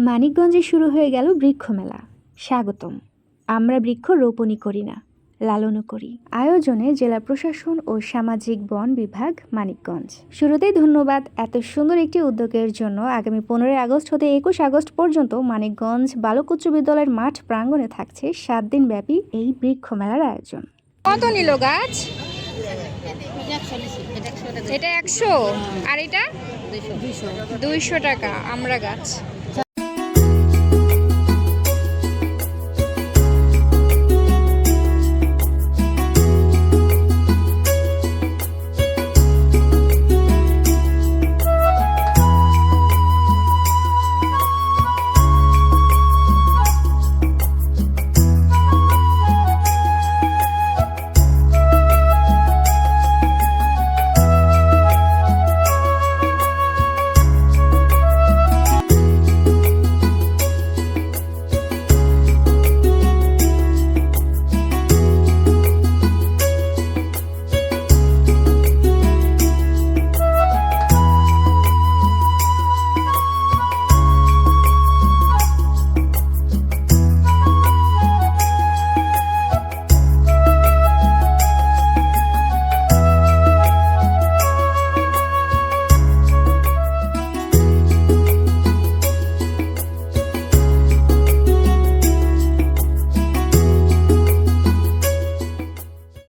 মানিকগঞ্জে শুরু হয়ে গেল বৃক্ষ মেলা। স্বাগতম। আমরা বৃক্ষ রোপণই করি না, লালনও করি। আয়োজনে জেলা প্রশাসন ও সামাজিক বন বিভাগ মানিকগঞ্জ। শুরুতেই ধন্যবাদ এত সুন্দর একটি উদ্যোগের জন্য। আগামী 15 আগস্ট হতে 21 আগস্ট পর্যন্ত মানিকগঞ্জ বালক উচ্চ বিদ্যালয়ের মাঠ প্রাঙ্গণে থাকছে 7 দিন ব্যাপী এই বৃক্ষ মেলার আয়োজন। কত নিল গাছ? এটা 100 আর এটা 200 টাকা। আমরা গাছ